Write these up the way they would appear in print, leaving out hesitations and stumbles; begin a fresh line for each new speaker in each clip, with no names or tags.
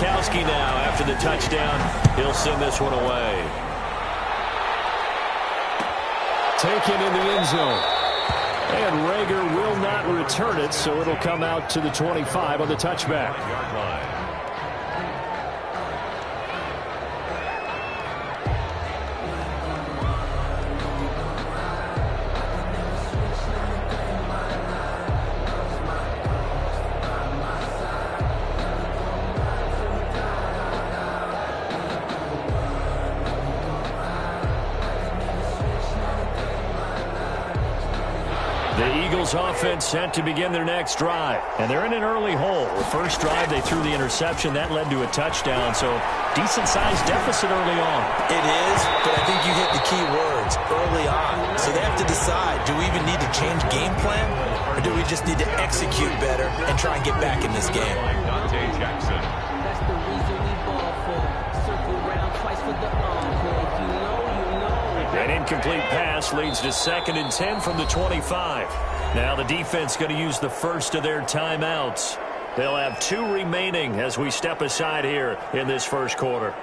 Gostkowski now after the touchdown. He'll send this one away. Taken in the end zone. And Rager will not return it, so it'll come out to the 25 on the touchback. The Eagles offense set to begin their next drive. And they're in an early hole. The first drive, they threw the interception. That led to a touchdown. So decent-sized deficit early on.
It is, but I think you hit the key words, early on. So they have to decide, do we even need to change game plan? Or do we just need to execute better and try and get back in this game?
Jackson. That's the reason we ball for. Circle around twice for the encore. If you know, you know.
An incomplete pass leads to 2nd and 10 from the 25. Now the defense going to use the first of their timeouts. They'll have 2 remaining as we step aside here in this first quarter.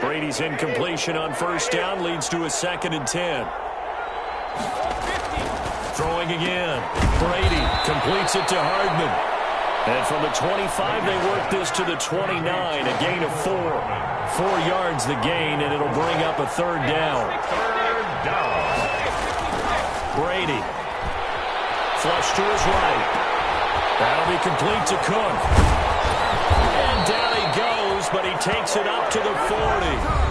Brady's incompletion on first down leads to a 2nd and 10. Throwing again. Brady completes it to Hardman. And from the 25, they work this to the 29, a gain of 4. 4 yards the gain, and it'll bring up a 3rd down. Brady. Flush to his right. That'll be complete to Cook. And down he goes, but he takes it up to the 40.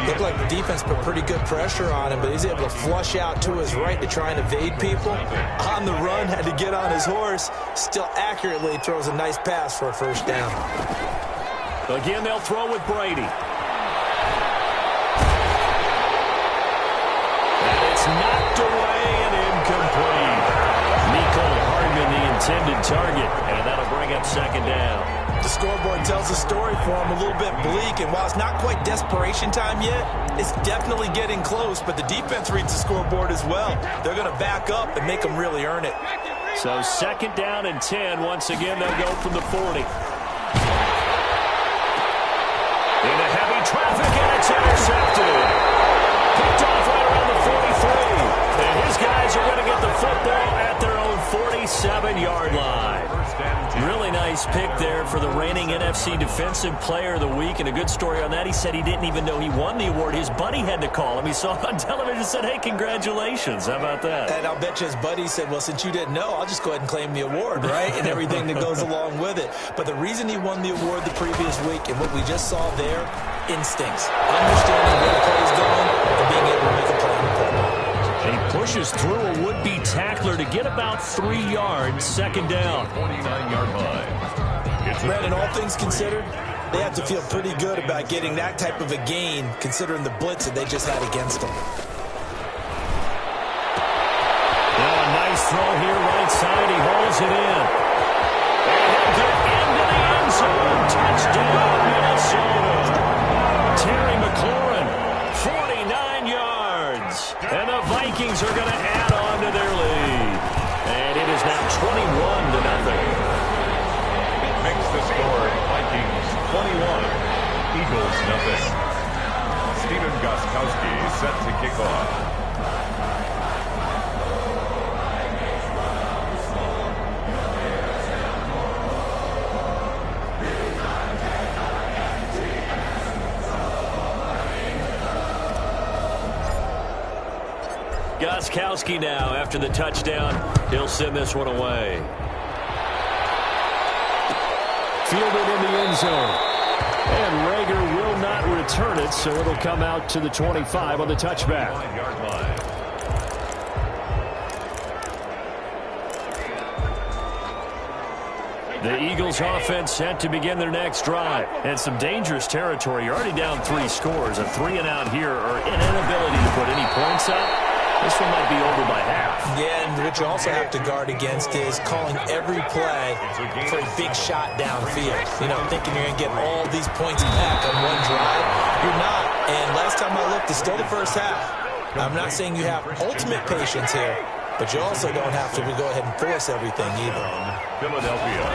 Looked like the defense put pretty good pressure on him, but he's able to flush out to his right to try and evade people. On the run, had to get on his horse. Still accurately throws a nice pass for a 1st down.
Again, they'll throw with Brady. And it's knocked away and incomplete. Nicole Hardman, the intended target, and that'll bring up 2nd down.
The scoreboard tells the story for him, a little bit bleak, and while it's not quite desperation time yet, it's definitely getting close, but the defense reads the scoreboard as well. They're going to back up and make them really earn it.
So 2nd down and 10. Once again, they'll go from the 40. Into heavy traffic, and it's intercepted. Picked off right around the 43. And his guys are going to get the football at their own 47-yard line. Really nice pick there for the reigning NFC Defensive Player of the Week. And a good story on that, he said he didn't even know he won the award. His buddy had to call him. He saw it on television and said, hey, congratulations. How about that?
And I'll bet you his buddy said, well, since you didn't know, I'll just go ahead and claim the award, right? And everything that goes along with it. But the reason he won the award the previous week and what we just saw there, instincts. Understanding where the play is going and being able to make a play on the football.
And he pushes through a would-be tackler to get about 3 yards, 2nd down.
49-yard line.
Brandon, all things considered, they have to feel pretty good about getting that type of a gain, considering the blitz that they just had against them.
Now a nice throw here, right side. He hauls it in. And he'll get into the end zone. Touchdown, Minnesota. Terry McLaurin, 49 yards. And the Vikings are going to add on to their lead. And it is now 21-0.
Makes the score Vikings 21, Eagles nothing. Stephen Gostkowski set to kick off.
Gostkowski now after the touchdown. He'll send this one away. Fielded in the end zone. And Rager will not return it, so it'll come out to the 25 on the touchback.
9-yard line.
The Eagles offense set to begin their next drive. And some dangerous territory. You're already down 3 scores. A 3-and-out here or an inability to put any points up. This one might be over by half.
Yeah, and what you also have to guard against is calling every play for a big shot downfield. You know, thinking you're going to get all these points back on one drive. You're not. And last time I looked, it's still the first half. I'm not saying you have ultimate patience here, but you also don't have to go ahead and force everything either.
Philadelphia.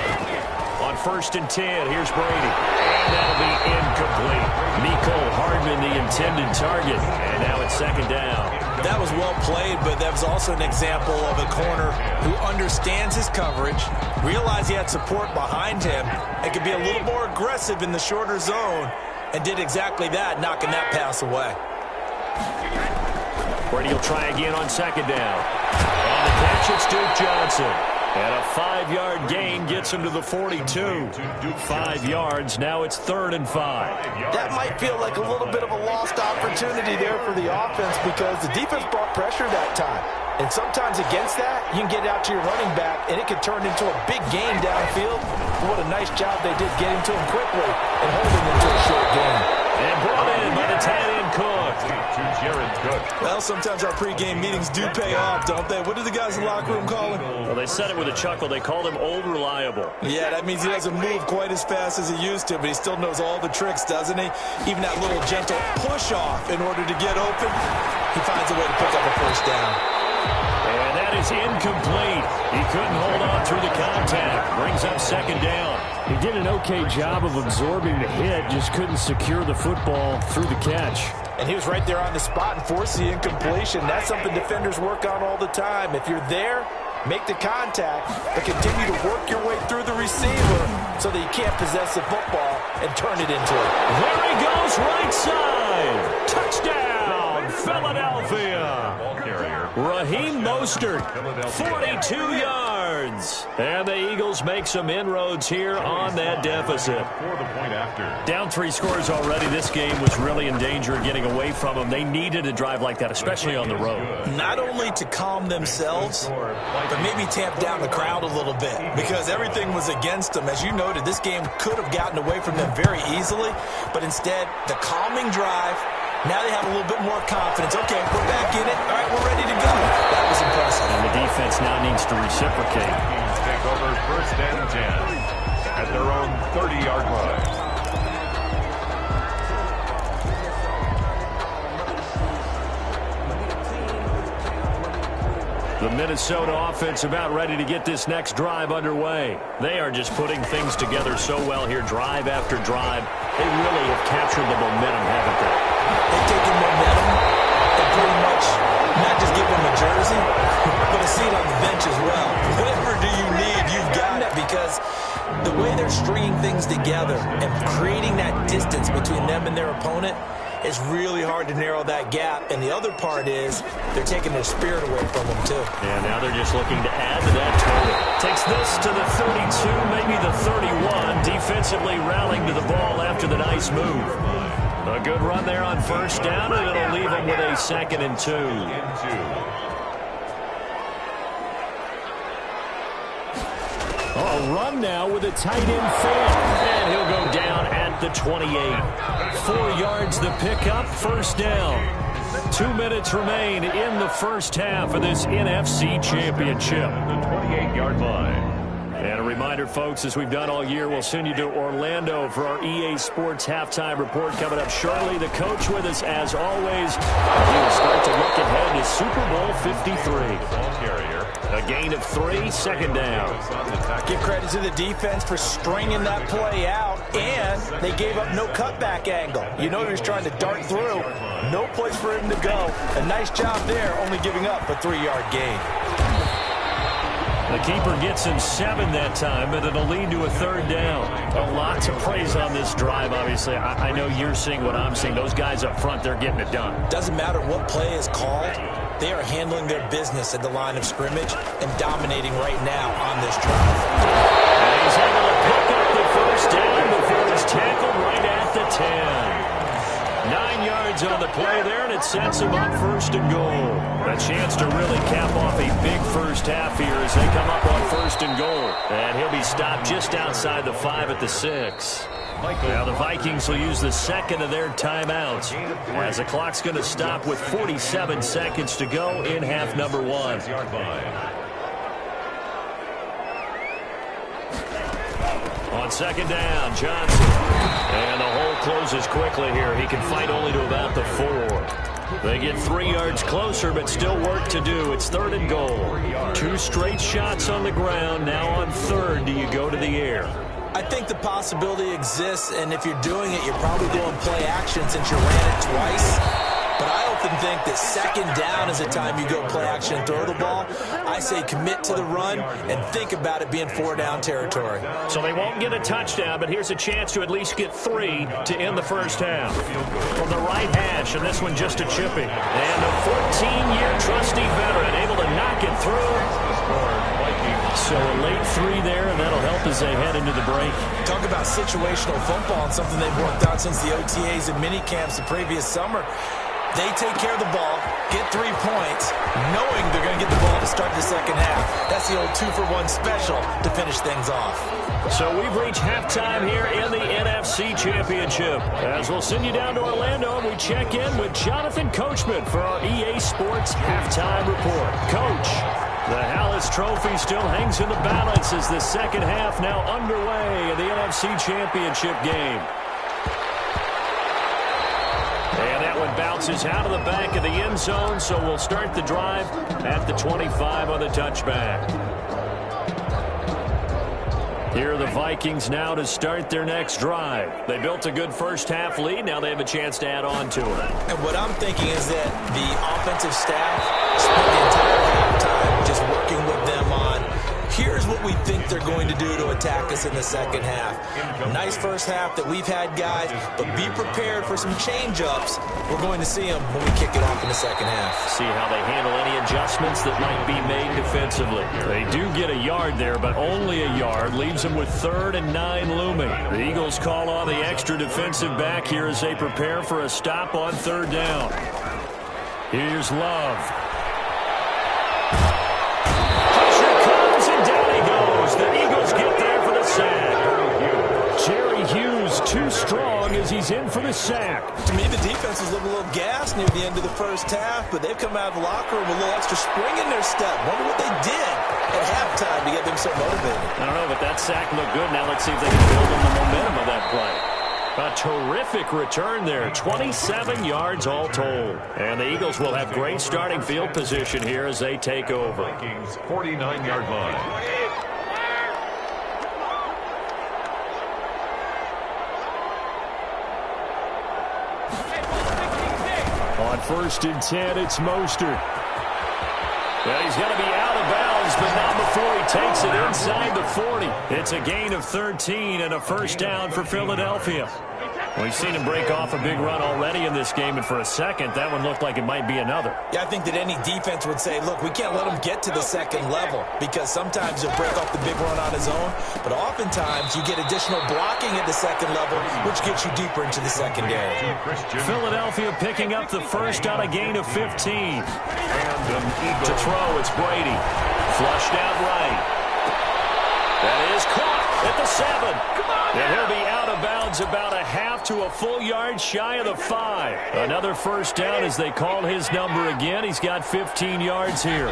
On 1st and 10, here's Brady. And that'll be incomplete. Mecole Hardman, the intended target. And now it's 2nd down.
That was well played, but that was also an example of a corner who understands his coverage, realized he had support behind him, and could be a little more aggressive in the shorter zone, and did exactly that, knocking that pass away.
Brady will try again on 2nd down. On the catch, it's Duke Johnson. And a 5-yard gain gets him to the 42. 5 yards. Now it's 3rd and 5.
That might feel like a little bit of a lost opportunity there for the offense because the defense brought pressure that time. And sometimes against that, you can get out to your running back, and it could turn into a big game downfield. What a nice job they did getting to him quickly and holding him to a short game.
And brought in by the tight end Cook.
To Jared Cook.
Well, sometimes our pregame meetings do pay off, don't they? What do the guys in the locker room call him?
Well, they said it with a chuckle. They called him Old Reliable.
Yeah, that means he doesn't move quite as fast as he used to, but he still knows all the tricks, doesn't he? Even that little gentle push-off in order to get open, he finds a way to pick up a 1st down.
And that is incomplete. He couldn't hold on through the contact. Brings up 2nd down. He did an okay job of absorbing the hit, just couldn't secure the football through the catch.
And he was right there on the spot and forced the incompletion. That's something defenders work on all the time. If you're there, make the contact, but continue to work your way through the receiver so that you can't possess the football and turn it into it.
There he goes, right side. Touchdown, Philadelphia.
Ball carrier.
Raheem Mostert, 42 yards. And the Eagles make some inroads here on that deficit.
For the point after.
Down 3 scores already. This game was really in danger of getting away from them. They needed a drive like that, especially on the road.
Not only to calm themselves, but maybe tamp down the crowd a little bit because everything was against them. As you noted, this game could have gotten away from them very easily, but instead, the calming drive, now they have a little bit more confidence. Okay, we're back in it. All right, we're ready to go. That was impressive.
And the defense now needs to reciprocate.
Vikings take over 1st and 10 at their own 30-yard line.
The Minnesota offense about ready to get this next drive underway. They are just putting things together so well here, drive after drive. They really have captured the momentum, haven't they?
They've taken momentum and pretty much not just give them a jersey, but a seat on the bench as well. Whatever do you need, you've got it, because the way they're stringing things together and creating that distance between them and their opponent, it's really hard to narrow that gap. And the other part is they're taking their spirit away from them, too.
Yeah, now they're just looking to add to that total. Takes this to the 32, maybe the 31. Defensively rallying to the ball after the nice move. A good run there on 1st down, and it'll leave them with a 2nd and 2. A run now with a tight end fail. And he'll go down at the 28. 4 yards the pickup, 1st down. 2 minutes remain in the 1st half of this NFC Championship.
The 28-yard line.
And a reminder, folks, as we've done all year, we'll send you to Orlando for our EA Sports halftime report coming up shortly. The coach with us, as always. He will start to look ahead to Super Bowl 53.
Ball carrier.
A gain of 3, 2nd down.
Give credit to the defense for stringing that play out, and they gave up no cutback angle. You know he was trying to dart through. No place for him to go. A nice job there, only giving up a 3-yard gain.
The keeper gets him 7 that time, but it'll lead to a 3rd down. A lot to praise on this drive, obviously. I know you're seeing what I'm seeing. Those guys up front, they're getting it done.
Doesn't matter what play is called. They are handling their business at the line of scrimmage and dominating right now on this drive.
And he's able to pick up the 1st down before he's tackled right at the 10. 9 yards on the play there, and it sets him up 1st and goal. A chance to really cap off a big 1st half here as they come up on 1st and goal. And he'll be stopped just outside the 5 at the 6. Now the Vikings will use the 2nd of their timeouts as the clock's going to stop with 47 seconds to go in half number 1. On 2nd down, Johnson. And the hole closes quickly here. He can fight only to about the 4. They get 3 yards closer, but still work to do. It's 3rd and goal. 2 straight shots on the ground. Now on 3rd, do you go to the air?
I think the possibility exists, and if you're doing it, you're probably going play action since you ran it twice. But I often think that 2nd down is the time you go play action and throw the ball. I say commit to the run and think about it being 4-down territory.
So they won't get a touchdown, but here's a chance to at least get 3 to end the first half. From the right hash, and this one just a chipping. And a 14-year trusty veteran able to knock it through. So a late 3 there, and that'll help as they head into the break.
Talk about situational football and something they've worked on since the OTAs and mini camps the previous summer. They take care of the ball, get 3 points, knowing they're going to get the ball to start the second half. That's the old 2-for-1 special to finish things off.
So we've reached halftime here in the NFC Championship. As we'll send you down to Orlando, and we check in with Jonathan Coachman for our EA Sports Halftime Report. Coach, the Hallis Trophy still hangs in the balance as the second half now underway in the NFC Championship game. And that one bounces out of the back of the end zone, so we'll start the drive at the 25 on the touchback. Here are the Vikings now to start their next drive. They built a good first half lead. Now they have a chance to add on to it.
And what I'm thinking is that the offensive staff spent the entire halftime just working with them on, here's what we think they're going to do to attack us in the second half. Nice first half that we've had, guys, but be prepared for some change-ups. We're going to see them when we kick it off in the second half.
See how they handle any adjustments that might be made defensively. They do get a yard there, but only a yard. Leaves them with 3rd and 9 looming. The Eagles call on the extra defensive back here as they prepare for a stop on 3rd down. Here's Love. The Eagles get there for the sack. Jerry Hughes too strong as he's in for the sack.
To me, the defense was a little gassed near the end of the first half, but they've come out of the locker room with a little extra spring in their step. Wonder what they did at halftime to get them so motivated.
I don't know, but that sack looked good. Now let's see if they can build on the momentum of that play. A terrific return there, 27 yards all told. And the Eagles will have great starting field position here as they take over.
49-yard line.
On 1st and 10, it's Mostert. Well, he's got to be out of bounds, but not before he takes it inside the 40. It's a gain of 13 and a first down for Philadelphia. We've seen him break off a big run already in this game, and for a second, that one looked like it might be another.
Yeah, I think that any defense would say, look, we can't let him get to the second level because sometimes he'll break off the big run on his own, but oftentimes you get additional blocking at the second level, which gets you deeper into the secondary.
Philadelphia picking up the first on a gain of 15. To throw, it's Brady. Flushed out right. That is caught at the 7. And he'll be out of bounds about a half to a full yard shy of the 5. Another first down as they call his number again. He's got 15 yards here.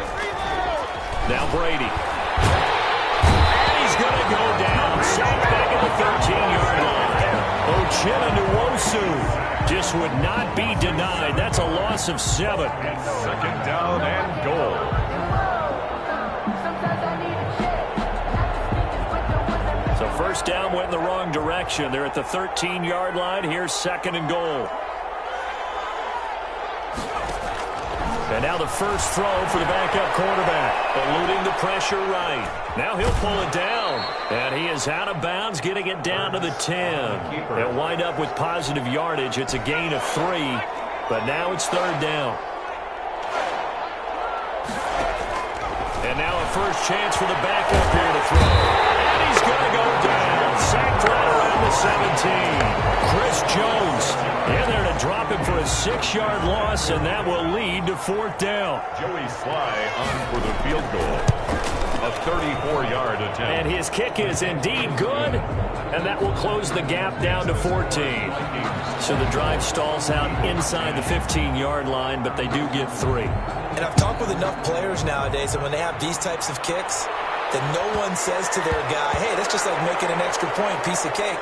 Now Brady. And he's going to go down. Sacked back at the 13-yard line. Uchenna Nwosu just would not be denied. That's a loss of 7.
2nd down and goal.
So first down went in the wrong direction. They're at the 13-yard line. Here's 2nd and goal. And now the first throw for the backup quarterback. Eluding the pressure right. Now he'll pull it down. And he is out of bounds, getting it down to the 10. They'll wind up with positive yardage. It's a gain of 3. But now it's 3rd down. And now a first chance for the backup here to throw. He's going to go down. Sacked right around the 17. Chris Jones in there to drop him for a 6-yard loss, and that will lead to 4th down.
Joey Sly on for the field goal. A 34-yard attempt.
And his kick is indeed good, and that will close the gap down to 14. So the drive stalls out inside the 15-yard line, but they do get 3.
And I've talked with enough players nowadays, and when they have these types of kicks, that no one says to their guy, hey, that's just like making an extra point, piece of cake.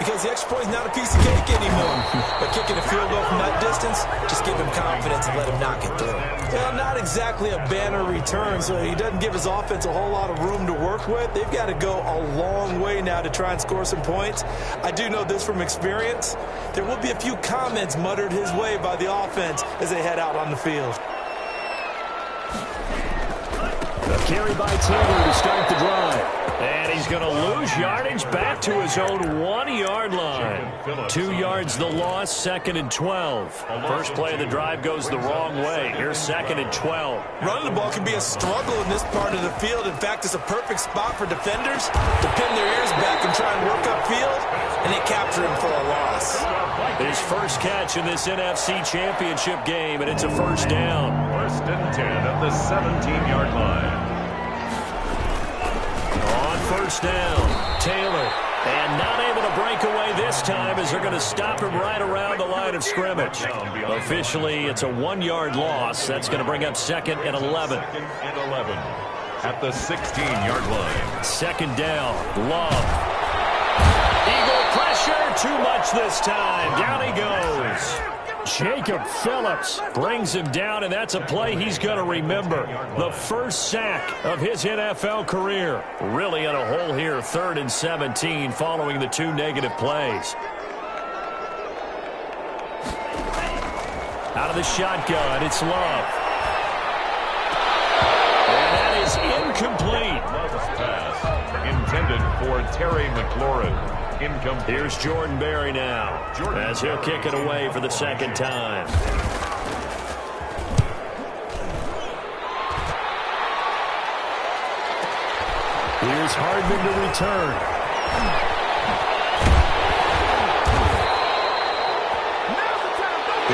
because the extra point is not a piece of cake anymore. But kicking a field goal from that distance, just give him confidence and let him knock it through. Well, not exactly a banner return, so he doesn't give his offense a whole lot of room to work with. They've got to go a long way now to try and score some points. I do know this from experience. There will be a few comments muttered his way by the offense as they head out on the field.
A carry by Taylor to start the drive. And he's going to lose yardage back to his own 1-yard line. 2 yards the loss, 2nd and 12. First play of the drive goes the wrong way. Here's 2nd and 12.
Running the ball can be a struggle in this part of the field. In fact, it's a perfect spot for defenders to pin their ears back and try and work upfield, and they capture him for a loss.
His first catch in this NFC Championship game, and it's a first down.
1st and 10 at the 17-yard line.
On first down, Taylor. And not able to break away this time as they're going to stop him right around the line of scrimmage. Officially, it's a 1-yard loss. That's going to bring up 2nd and 11.
2nd and 11 at the 16-yard line.
2nd down, Love. Eagle pressure, too much this time. Down he goes. Jacob Phillips brings him down, and that's a play he's going to remember. The first sack of his NFL career. Really in a hole here, 3rd and 17 following the 2 negative plays. Out of the shotgun, it's Love. And that is incomplete.
Love's pass intended for Terry McLaurin. Incomplete.
Here's Jordan Berry now as he'll kick it away for the 2nd time. Here's Hardman to return.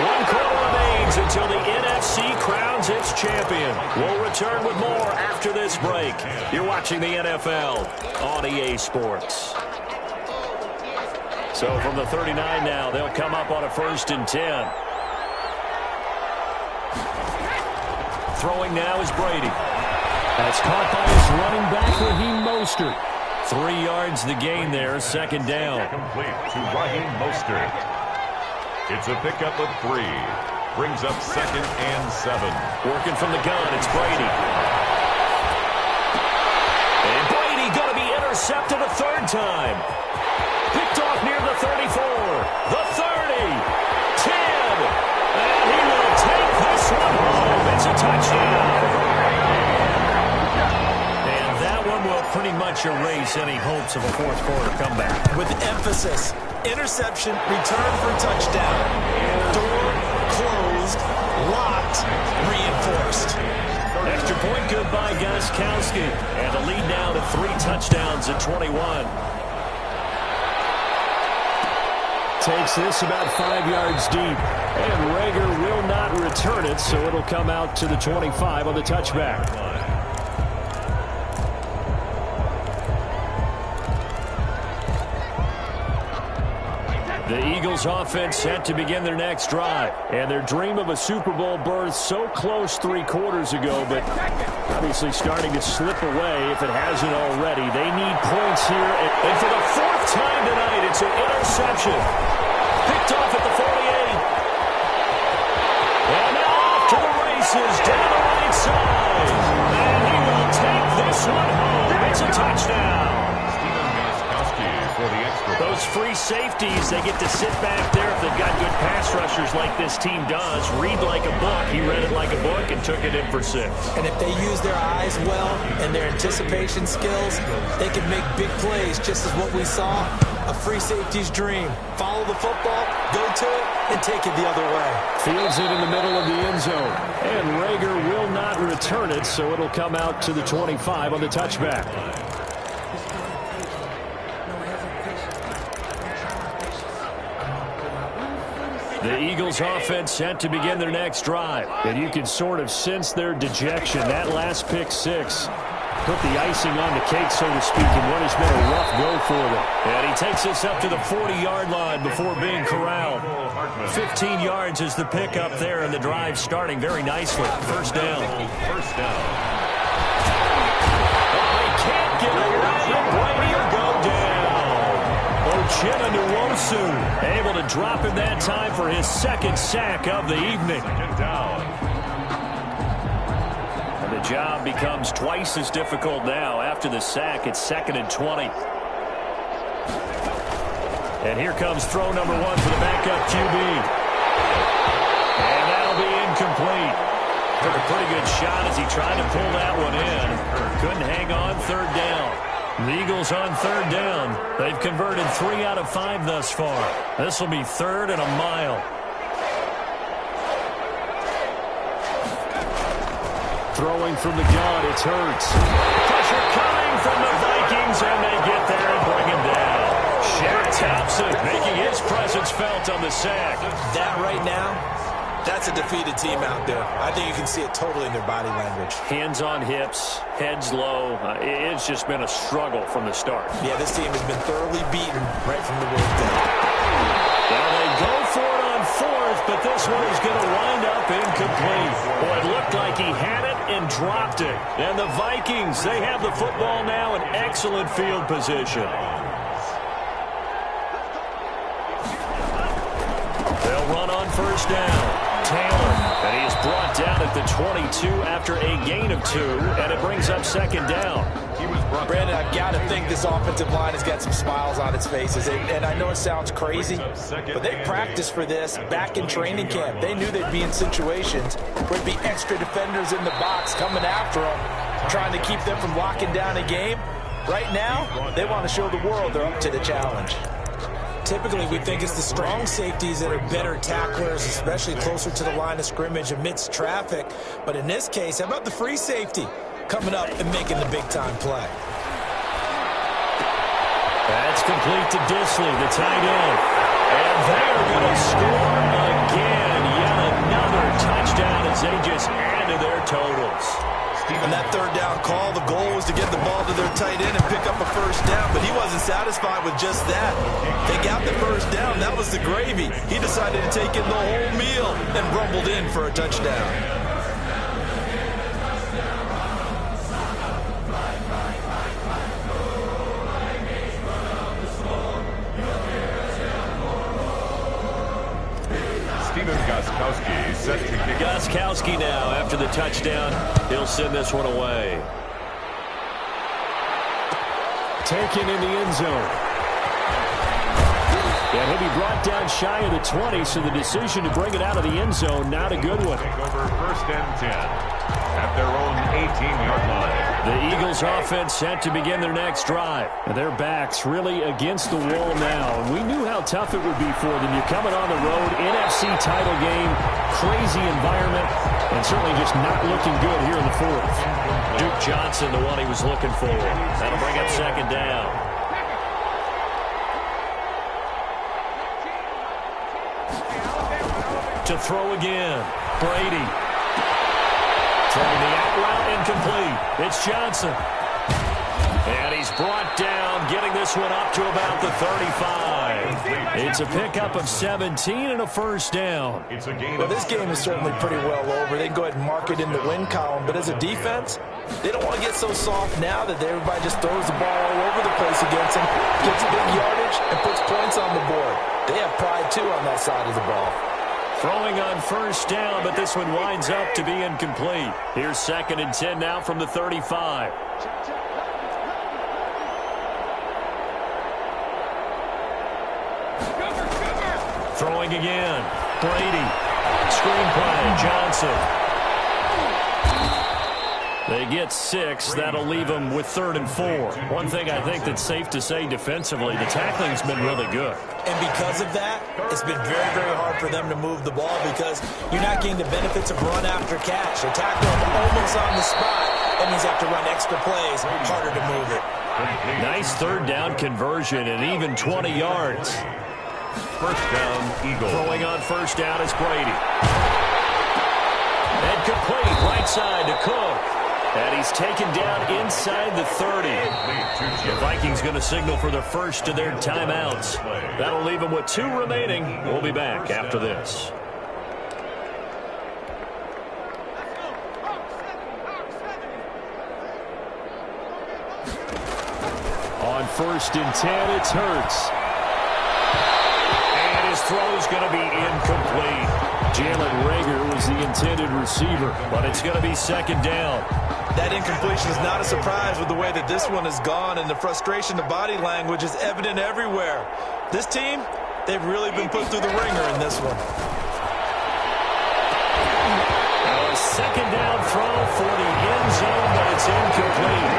One quarter remains until the NFC crowns its champion. We'll return with more after this break. You're watching the NFL on EA Sports. So from the 39 now, they'll come up on a 1st and 10. Throwing now is Brady. That's caught by his running back, Raheem Mostert. 3 yards the gain there, 2nd down.
Complete to Raheem Mostert. It's a pickup of 3. Brings up 2nd and 7.
Working from the gun, it's Brady. And Brady going to be intercepted a 3rd time. Picked off near the 34, the 30, 10, and he will take this one home. It's a touchdown. And that one will pretty much erase any hopes of a 4th quarter comeback.
With emphasis, interception, return for touchdown. Door closed, locked, reinforced.
Extra point good by Gostkowski. And the lead now to 3 touchdowns at 21. Takes this about 5 yards deep. And Rager will not return it, so it'll come out to the 25 on the touchback. The Eagles offense set to begin their next drive. And their dream of a Super Bowl berth so close 3 quarters ago, but obviously starting to slip away if it hasn't already. They need points here. And for the 4th time tonight, it's an interception. Picked off at the 48. And now off to the races down the right side. And he will take this one home. It's a touchdown.
For the extra.
Those free safeties, they get to sit back there if they've got good pass rushers like this team does. Read like a book. He read it like a book and took it in for 6.
And if they use their eyes well and their anticipation skills, they can make big plays, just as what we saw. A free safety's dream. Follow the football, go to it, and take it the other way.
Fields it in the middle of the end zone. And Rager will not return it, so it'll come out to the 25 on the touchback. The Eagles offense set to begin their next drive. And you can sort of sense their dejection. That last pick 6 put the icing on the cake, so to speak, in what has been a rough go for them. And he takes us up to the 40-yard line before being corralled. 15 yards is the pickup there, and the drive starting very nicely. First down.
First down.
Oh, he can't get away. Brady will go down. Chinonwosu able to drop him that time for his second sack of the evening.
Second down.
And the job becomes twice as difficult now. After the sack, it's 2nd and 20. And here comes throw number 1 for the backup QB. And that'll be incomplete. Took a pretty good shot as he tried to pull that one in. Couldn't hang on. 3rd down. The Eagles on 3rd down. They've converted 3 out of 5 thus far. This will be 3rd and a mile. Throwing from the gun, it's Hurts. Pressure coming from the Vikings, and they get there and bring him down. Shaq Thompson making his presence felt on the sack.
That right now, that's a defeated team out there. I think you can see it totally in their body language.
Hands on hips, heads low. It's just been a struggle from the start.
Yeah, this team has been thoroughly beaten right from the word go.
Now they go for it on 4th, but this one is going to wind up incomplete. Boy, it looked like he had it and dropped it. And the Vikings, they have the football now in excellent field position. They'll run on 1st down. Taylor, and he is brought down at the 22 after a gain of 2, and it brings up 2nd down.
Brandon, I've got to think this offensive line has got some smiles on its faces. And I know it sounds crazy, but they practiced for this back in training camp. They knew they'd be in situations where there'd be extra defenders in the box coming after them, trying to keep them from locking down a game. Right now, they want to show the world they're up to the challenge. Typically, we think it's the strong safeties that are better tacklers, especially closer to the line of scrimmage amidst traffic. But in this case, how about the free safety coming up and making the big-time play?
That's complete to Disley, the tight end. And they're going to score again. Yet another touchdown as they just add to their totals.
On that 3rd down call, the goal was to get the ball to their tight end and pick up a 1st down, but he wasn't satisfied with just that. They got the 1st down. That was the gravy. He decided to take in the whole meal and rumbled in for a touchdown.
Gostkowski set to kick.
Gostkowski now after the touchdown. He'll send this one away. Taken in the end zone. And he'll be brought down shy of the 20, so the decision to bring it out of the end zone, not a good one.
Take over 1st and 10 at their own 18-yard line.
The Eagles offense set to begin their next drive. And their backs really against the wall now. And we knew how tough it would be for them. You're coming on the road, NFC title game, crazy environment, and certainly just not looking good here in the 4th. Duke Johnson, the one he was looking for. That'll bring up 2nd down. To throw again. Brady. Throwing the out route incomplete. It's Johnson. And he's brought down, getting this one up to about the 35. It's a pickup of 17 and a 1st down.
Well, this game is certainly pretty well over. They can go ahead and mark it in the win column. But as a defense, they don't want to get so soft now that everybody just throws the ball all over the place against them, gets big yardage, and puts points on the board. They have pride, too, on that side of the ball.
Throwing on 1st down, but this one winds up to be incomplete. Here's 2nd and 10 now from the 35. Throwing again. Brady. Screenplay. Johnson. They get 6. That'll leave them with 3rd and 4. One thing I think that's safe to say defensively, the tackling's been really good.
And because of that, it's been very, very hard for them to move the ball because you're not getting the benefits of run after catch. They tackle them almost on the spot. That means they have to run extra plays, harder to move it.
Nice 3rd down conversion and even 20 yards.
1st down, Eagles.
Throwing on 1st down is Brady. And complete, right side to Cook. And he's taken down inside the 30. The Vikings going to signal for their first of their timeouts. That'll leave them with 2 remaining. We'll be back after this. On 1st and 10, it's Hurts. throw's going to be incomplete. Jalen Reagor was the intended receiver, but it's going to be second down.
That incompletion is not a surprise with the way that this one has gone, and the frustration, the body language is evident everywhere. This team, they've really been put through the ringer in this one.
A second down throw for the end zone, but it's incomplete.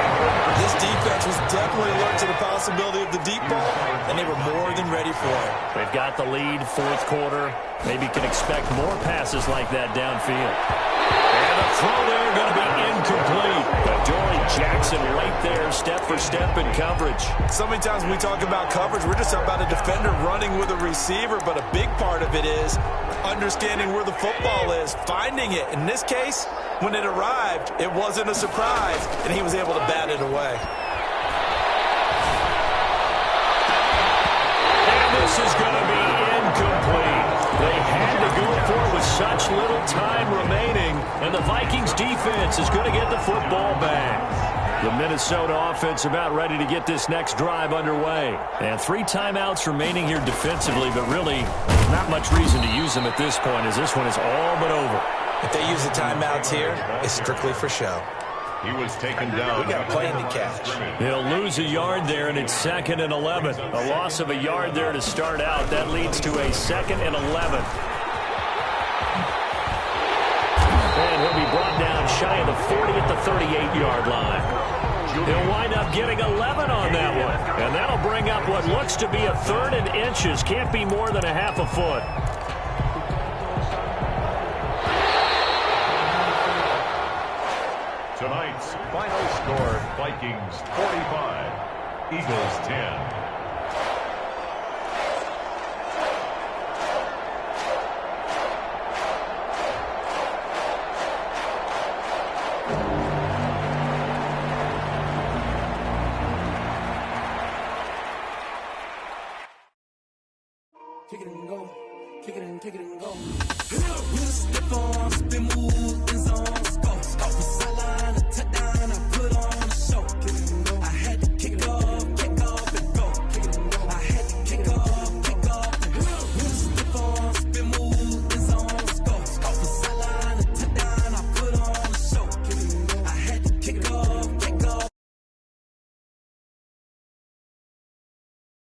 This defense was definitely alert to the possibility of the deep ball, and they were more than ready for it.
They've got the lead, fourth quarter. Maybe can expect more passes like that downfield. And the throw there going to be incomplete. Dory Jackson right there, step for step in coverage.
So many times when we talk about coverage, we're just about a defender running with a receiver, but a big part of it is understanding where the football is, finding it. In this case, when it arrived, it wasn't a surprise, and he was able to bat it away.
And this is going to be incomplete. They had to go for it with such little time remaining, and the Vikings defense is going to get the football back. The Minnesota offense about ready to get this next drive underway. And 3 timeouts remaining here defensively, but really not much reason to use them at this point, as this one is all but over.
If they use the timeouts here, it's strictly for show.
He was taken down.
We got a plane to catch.
They'll lose a yard there, and it's 2nd and 11. A loss of a yard there to start out. That leads to a 2nd and 11. And he'll be brought down shy of the 40 at the 38-yard line. He'll wind up getting 11 on that one. And that'll bring up what looks to be a 3rd and inches. Can't be more than a half a foot.
Tonight's final score, Vikings 45, Eagles 10.
Kick it and go. Kick it and go. With a step on, spin move.